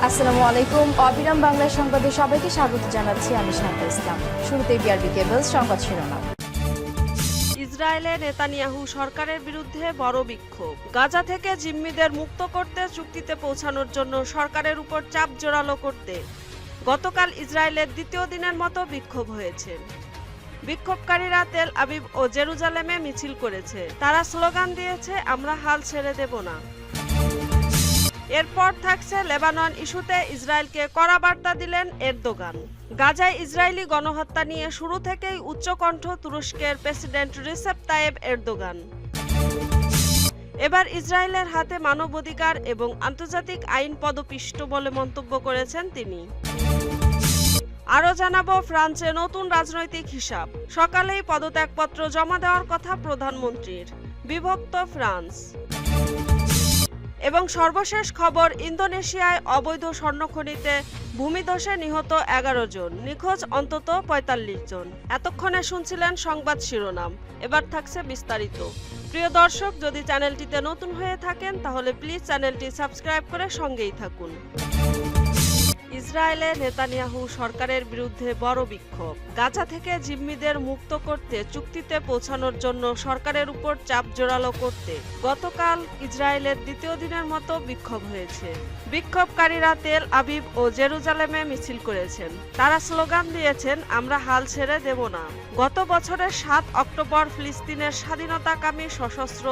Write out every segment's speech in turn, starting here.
আসসালামু আলাইকুম। অবিরাম বাংলা সংবাদে সবাইকে স্বাগত জানাচ্ছি আমি শান্তা ইসলাম। শুরুতে বিআরবি কেবলস সংবাদ শিরোনাম। ইসরায়েলে নেতানিয়াহু সরকারের বিরুদ্ধে বড় বিক্ষোভ। গাজা থেকে জিম্মিদের মুক্ত করতে চুক্তিতে পৌঁছানোর জন্য সরকারের উপর চাপ জোরালো করতে গতকাল ইসরায়েলের দ্বিতীয় দিনের মতো বিক্ষোভ হয়েছে। বিক্ষোভকারীরা তেল আবিব ও জেরুজালেমে মিছিল করেছে। তারা স্লোগান দিয়েছে, আমরা হাল ছেড়ে দেব না। এরপর থাকছে লেবানন ইস্যুতে ইসরায়েলকে কড়া বার্তা দিলেন এরদোগান। গাজায় ইসরায়েলি গণহত্যা নিয়ে শুরু থেকেই উচ্চকণ্ঠ তুরস্কের প্রেসিডেন্ট রিসেপ তাইয়েব এরদোগান। এবার ইসরায়েলের হাতে মানবাধিকার এবং আন্তর্জাতিক আইন পদপিষ্ট বলে মন্তব্য করেছেন তিনি। আরও জানাবো ফ্রান্সে নতুন রাজনৈতিক হিসাব। সকালেই পদত্যাগপত্র জমা দেওয়ার কথা প্রধানমন্ত্রীর। বিভক্ত ফ্রান্স। এবং সর্বশেষ খবর, ইন্দোনেশিয়ায় অবৈধ স্বর্ণখনিতে ভূমিধসে নিহত 11 জন, নিখোঁজ অন্তত 45 জন। এতক্ষণে শুনছিলেন সংবাদ শিরোনাম, এবার থাকছে বিস্তারিত। প্রিয় দর্শক, যদি চ্যানেলটিতে নতুন হয়ে থাকেন তাহলে প্লিজ চ্যানেলটি সাবস্ক্রাইব করে সঙ্গেই থাকুন। ইসরায়েলে নেতানিয়াহু সরকারের বিরুদ্ধে বড় বিক্ষোভ। গাজা থেকে জিম্মিদের মুক্ত করতে চুক্তিতে পৌঁছানোর জন্য সরকারের উপর চাপ জোরালো করতে গতকাল ইসরায়েলের দ্বিতীয় দিনের মতো বিক্ষোভ হয়েছে। বিক্ষোভকারীরা তেল আবিব ও জেরুজালেমে মিছিল করেছেন। তারা স্লোগান দিয়েছেন, আমরা হাল ছেড়ে দেব না। গত বছরের 7 অক্টোবর ফিলিস্তিনের স্বাধীনতাকামী সশস্ত্র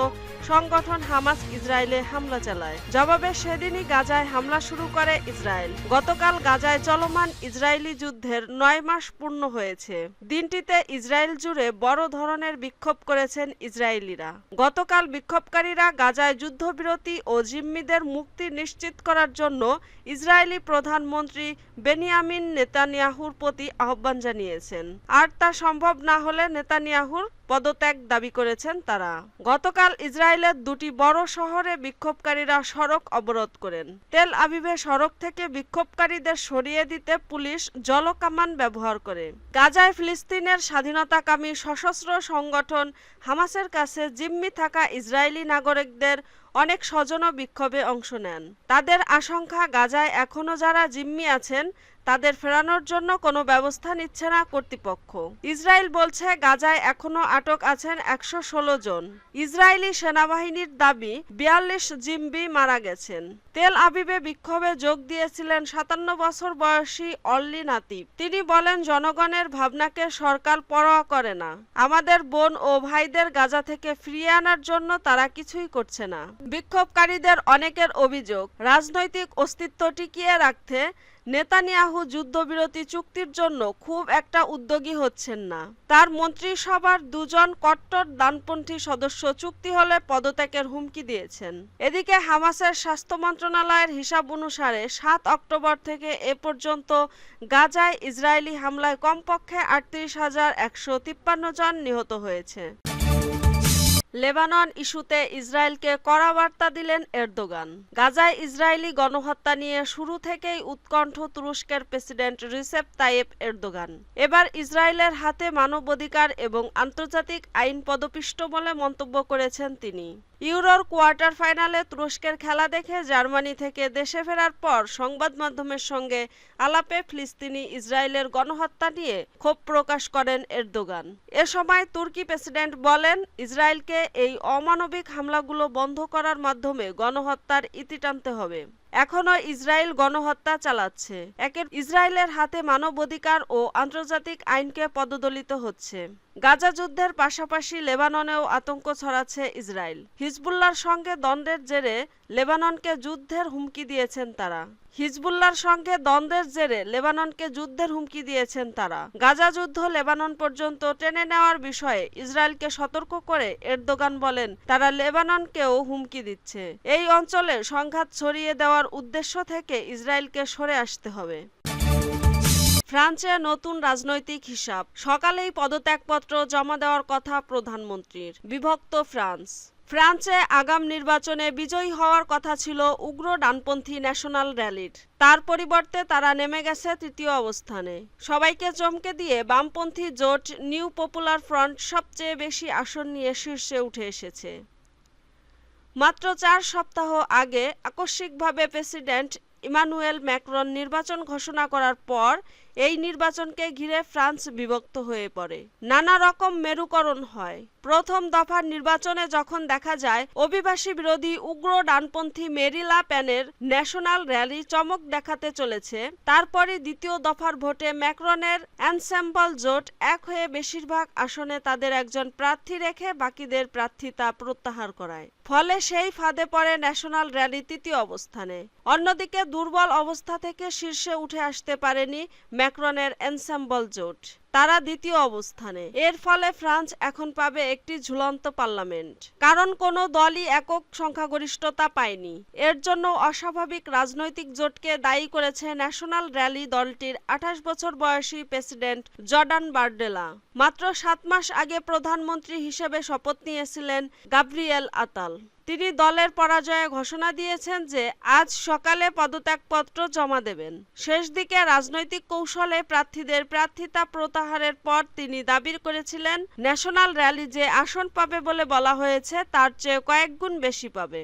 সংগঠন হামাস ইসরায়েলে হামলা চালায়। জবাবে সেদিনই গাজায় হামলা শুরু করে ইসরায়েল। গতকাল গাজায় চলমান ইসরায়েলি যুদ্ধের 9 মাস পূর্ণ হয়েছে। দিনটিতে ইসরায়েল জুড়ে বড় ধরনের বিক্ষোভ করেছেন ইসরায়েলিরা। গতকাল বিক্ষোভকারীরা গাজায় যুদ্ধবিরতি ও জিম্মিদের মুক্তি নিশ্চিত করার জন্য ইসরায়েলি প্রধানমন্ত্রী বেনিয়ামিন নেতানিয়াহুর প্রতি আহ্বান জানিয়েছেন। আর তা সম্ভব না হলে নেতানিয়াহুর পদত্যাগ দাবি করেছেন তারা। গতকাল ইসরায়েলের দুটি বড় শহরে বিক্ষোভকারীরা সড়ক অবরোধ করেন। তেল আবিবে সড়ক থেকে বিক্ষোভকারীদের সরিয়ে দিতে পুলিশ জলকামান ব্যবহার করে। গাজায় ফিলিস্তিনের স্বাধীনতাকামী সশস্ত্র সংগঠন হামাসের কাছে জিম্মি থাকা ইসরায়েলি নাগরিকদের অনেক স্বজনও বিক্ষোভে অংশ নেন। তাদের আশঙ্কা, গাজায় এখনো যারা জিম্মি আছেন তাদের ফেরানোর জন্য কোনো ব্যবস্থা নিচ্ছে না কর্তৃপক্ষ। ইসরায়েল বলছে গাজায় এখনো আটক আছেন 116 জন। ইসরায়েলি সেনাবাহিনীর দাবি 42 জিম্মি মারা গেছেন। তেল আবিবে বিক্ষোভে যোগ দিয়েছিলেন 57 বছর বয়সী অল্লি নাতিব। তিনি বলেন, জনগণের ভাবনাকে সরকার পরোয়া করে না। আমাদের বোন ও ভাইদের গাজা থেকে ফিরিয়ে আনার জন্য তারা কিছুই করছে না। বিক্ষোভকারীদের অনেকের অভিযোগ, রাজনৈতিক অস্তিত্ব টিকিয়ে রাখতে নেতানিয়াহু যুদ্ধবিরতি চুক্তির জন্য খুব একটা উদ্যোগী হচ্ছেন না। তার মন্ত্রিসভার 2 জন কট্টর ডানপন্থী সদস্য চুক্তি হলে পদত্যাগের হুমকি দিয়েছেন। এদিকে হামাসের স্বাস্থ্য মন্ত্রণালয়ের হিসাব অনুসারে 7 অক্টোবর থেকে এ পর্যন্ত গাজায় ইসরায়েলি হামলায় কমপক্ষে 38,153 জন নিহত হয়েছে। লেবানন ইস্যুতে ইসরায়েলকে কড়া বার্তা দিলেন এরদোগান। গাজায় ইসরায়েলি গণহত্যা নিয়ে শুরু থেকেই উৎকণ্ঠ তুরস্কের প্রেসিডেন্ট রিসেপ তাইয়েব এরদোগান। এবার ইসরায়েলের হাতে মানবাধিকার এবং আন্তর্জাতিক আইন পদপিষ্ট বলে মন্তব্য করেছেন তিনি। ইউরোর কোয়ার্টার ফাইনালে তুরস্কের খেলা দেখে জার্মানি থেকে দেশে ফেরার পর সংবাদ মাধ্যমের সঙ্গে আলাপে ফিলিস্তিনি ইসরায়েলের গণহত্যা নিয়ে ক্ষোভ প্রকাশ করেন এরদোগান। এ সময় তুর্কি প্রেসিডেন্ট বলেন, ইসরায়েলকে এই অমানবিক হামলাগুলো বন্ধ করার মাধ্যমে গণহত্যার ইতি টানতে হবে। এখনো ইসরায়েল গণহত্যা চালাচ্ছে। ইসরায়েলের হাতে মানবাধিকার ও আন্তর্জাতিক আইনকে পদদলিত হচ্ছে। গাজা যুদ্ধের পাশাপাশি লেবাননেও আতঙ্ক ছড়াচ্ছে ইসরায়েল। হিজবুল্লাহর সঙ্গে দ্বন্দ্বের জেরে লেবাননকে যুদ্ধের হুমকি দিয়েছেন তারা। গাজা যুদ্ধ লেবানন পর্যন্ত টেনে নেওয়ার বিষয়ে ইসরায়েলকে সতর্ক করে এরদোগান বলেন, তারা লেবাননকেও হুমকি দিচ্ছে। এই অঞ্চলে সংঘাত ছড়িয়ে দেওয়ার উদ্দেশ্য থেকে ইসরায়েলকে সরে আসতে হবে। ফ্রান্সে নতুন রাজনৈতিক হিসাব। সকালেই পদত্যাগপত্র জমা দেওয়ার কথা প্রধানমন্ত্রীর। বিভক্ত ফ্রান্স। ফ্রান্সে আগাম নির্বাচনে বিজয়ী হওয়ার কথা ছিল উগ্র ডানপন্থী ন্যাশনাল র্যালির। তার পরিবর্তে তারা নেমে গেছে তৃতীয় অবস্থানে। সবাইকে চমকে দিয়ে বামপন্থী জোট নিউ পপুলার ফ্রন্ট সবচেয়ে বেশি আসন নিয়ে শীর্ষে উঠে এসেছে। মাত্র 4 সপ্তাহ আগে আকস্মিকভাবে প্রেসিডেন্ট ইমানুয়েল ম্যাক্রন নির্বাচন ঘোষণা করার পর এই নির্বাচনকে ঘিরে ফ্রান্স বিভক্ত হয়ে পড়ে। নানা রকম মেরুকরণ হয়। প্রথম দফার নির্বাচনে যখন দেখা যায় অভিবাসী বিরোধী উগ্র ডানপন্থী মেরি লা পেনের ন্যাশনাল র্যালি চমক দেখাতে চলেছে, তারপরে দ্বিতীয় দফার ভোটে ম্যাক্রনের এনসেম্বল জোট এক হয়ে বেশিরভাগ আসনে তাদের একজন প্রার্থী রেখে বাকিদের প্রার্থিতা প্রত্যাহার করায়। ফলে সেই ফাঁদে পড়ে ন্যাশনাল র্যালি তৃতীয় অবস্থানে। অন্যদিকে দুর্বল অবস্থা থেকে শীর্ষে উঠে আসতে পারেনি ম্যাক্রনের এনসেম্বল জোট, তারা দ্বিতীয় অবস্থানে। এর ফলে ফ্রান্স এখন পাবে একটি ঝুলন্ত পার্লামেন্ট, কারণ কোনো দলই একক সংখ্যাগরিষ্ঠতা পায়নি। এর জন্য অস্বাভাবিক রাজনৈতিক জোটকে দায়ী করেছে ন্যাশনাল র্যালি দলটির 28 বছর বয়সী প্রেসিডেন্ট জর্ডান বার্ডেলা। মাত্র 7 মাস আগে প্রধানমন্ত্রী হিসেবে শপথ নিয়েছিলেন গাব্রিয়েল আতাল। তিনি দলের পরাজয়ে ঘোষণা দিয়েছেন যে আজ সকালে পদত্যাগপত্র জমা দেবেন। শেষ দিকে রাজনৈতিক কৌশলে প্রার্থীদের প্রার্থিতা প্রত্যাহারের পর তিনি দাবি করেছিলেন ন্যাশনাল র্যালি যে আসন পাবে বলে বলা হয়েছে তার চেয়ে কয়েকগুণ বেশি পাবে।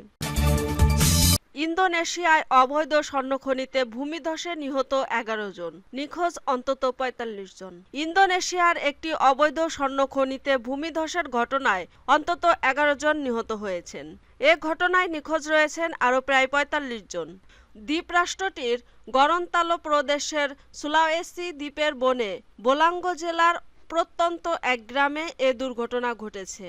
ইন্দোনেশিয়ায় অবৈধ স্বর্ণখনিতে ভূমিধসে নিহত 11 জন, নিখোঁজ অন্তত 45 জন। ইন্দোনেশিয়ার একটি অবৈধ স্বর্ণখনিতে ভূমিধসের ঘটনায় অন্তত 11 জন নিহত হয়েছেন। এ ঘটনায় নিখোঁজ রয়েছেন আরও প্রায় 45 জন। দ্বীপরাষ্ট্রটির গরন্তালো প্রদেশের সুলাওয়েসি দ্বীপের বনে বোলাঙ্গ জেলার প্রত্যন্ত এক গ্রামে এ দুর্ঘটনা ঘটেছে।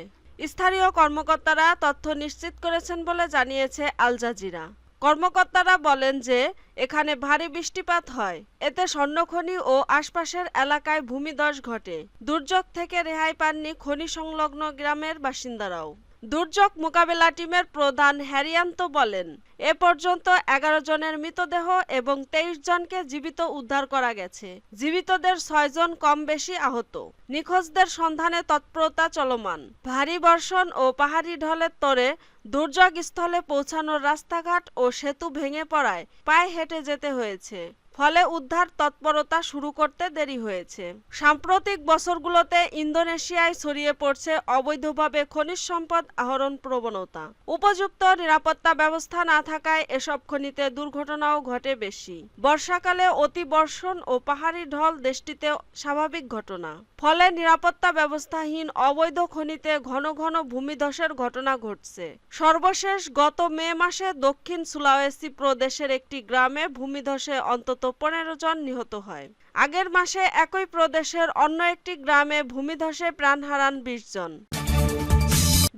স্থানীয় কর্মকর্তারা তথ্য নিশ্চিত করেছেন বলে জানিয়েছে আল জাজিরা। কর্মকর্তারা বলেন যে এখানে ভারী বৃষ্টিপাত হয়, এতে স্বর্ণখনি ও আশপাশের এলাকায় ভূমিধস ঘটে। দুর্যোগ থেকে রেহাই পাননি খনি সংলগ্ন গ্রামের বাসিন্দারাও। দুর্যোগ মোকাবেলা টিমের প্রধান হ্যারিয়ান্ত বলেন, এ পর্যন্ত 11 জনের মৃতদেহ এবং 23 জনকে জীবিত উদ্ধার করা গেছে। জীবিতদের 6 জন কম বেশি আহত। নিখোঁজদের সন্ধানে তৎপরতা চলমান। ভারী বর্ষণ ও পাহাড়ি ঢলের তোড়ে দুর্যোগ স্থলে পৌঁছানোর রাস্তাঘাট ও সেতু ভেঙে পড়ায় পায়ে হেঁটে যেতে হয়েছে। ফলে উদ্ধার তৎপরতা শুরু করতে দেরি হয়েছে। সাম্প্রতিক বছরগুলোতে ইন্দোনেশিয়ায় ছড়িয়ে পড়ছে অবৈধভাবে খনিজ সম্পদ আহরণ প্রবণতা। উপযুক্ত নিরাপত্তা ব্যবস্থা না থাকায় এসব খনিতে দুর্ঘটনাও ঘটে বেশি। বর্ষাকালে অতিবর্ষণ ও পাহাড়ি ঢল দেশটিতে স্বাভাবিক ঘটনা। ফলে নিরাপত্তা ব্যবস্থাহীন অবৈধ খনিতে ঘন ঘন ভূমিধসের ঘটনা ঘটছে। সর্বশেষ গত মে মাসে দক্ষিণ সুলাওয়েসি প্রদেশের একটি গ্রামে ভূমিধসে অন্তত 15 জন নিহত হয়। আগের মাসে একই প্রদেশের অন্য একটি গ্রামে ভূমিধসে প্রাণ হারান 20 জন।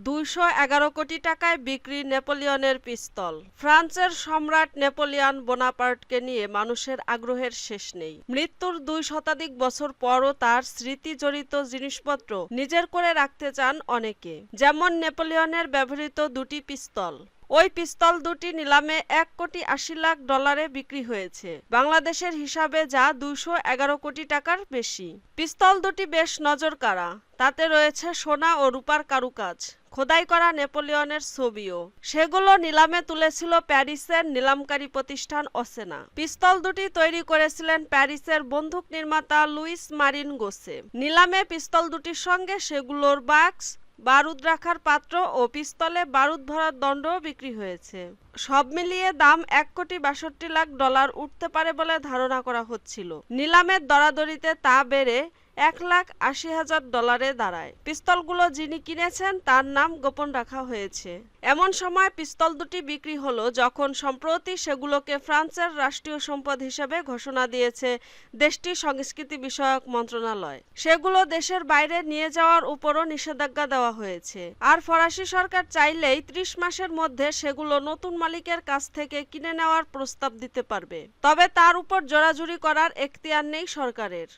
211 কোটি টাকায় বিক্রি নেপোলিয়নের পিস্তল। ফ্রান্সের সম্রাট নেপোলিয়ন বোনাপার্টকে নিয়ে মানুষের আগ্রহের শেষ নেই। মৃত্যুর 2 শতাধিক বছর পরও তার স্মৃতি জড়িত জিনিসপত্র নিজের করে রাখতে চান অনেকে। যেমন নেপোলিয়নের ব্যবহৃত 2টি পিস্তল। ওই পিস্তল দুটি নিলামে $1,80,00,000 বিক্রি হয়েছে। বাংলাদেশের হিসাবে যা 211 কোটি টাকার বেশি। পিস্তল দুটি বেশ নজরকাড়া। তাতে রয়েছে সোনা ও রূপার কারুকাজ, খোদাই করা নেপোলিয়নের ছবিও। সেগুলো নিলামে তুলেছিল প্যারিসের নিলামকারী প্রতিষ্ঠান অসেনা। পিস্তল দুটি তৈরি করেছিলেন প্যারিসের বন্দুক নির্মাতা লুইস মারিন গোসে। নিলামে পিস্তল দুটির সঙ্গে সেগুলোর বাক্স, বারুদ রাখার পাত্র ও পিস্তলে বারুদ ভরার দণ্ডও বিক্রি হয়েছে। সব মিলিয়ে দাম $1,62,00,000 উঠতে পারে বলে ধারণা করা হচ্ছিল। নিলামের দরাদরিতে তা বেড়ে $1,80,000 দাঁড়ায়। পিস্তলগুলো যিনি কিনেছেন তার নাম গোপন রাখা হয়েছে। এমন সময় পিস্তল দুটি বিক্রি হলো যখন সম্প্রতি সেগুলোকে ফ্রান্সের রাষ্ট্রীয় সম্পদ হিসেবে ঘোষণা দিয়েছে দেশটির সংস্কৃতি বিষয়ক মন্ত্রণালয়। সেগুলো দেশের বাইরে নিয়ে যাওয়ার উপরও নিষেধাজ্ঞা দেওয়া হয়েছে। আর ফরাসি সরকার চাইলেই 30 মাসের মধ্যে সেগুলো নতুন মালিকের কাছ থেকে কিনে নেওয়ার প্রস্তাব দিতে পারবে। তবে তার উপর জোরাজুরি করার এখতিয়ার নেই সরকারের।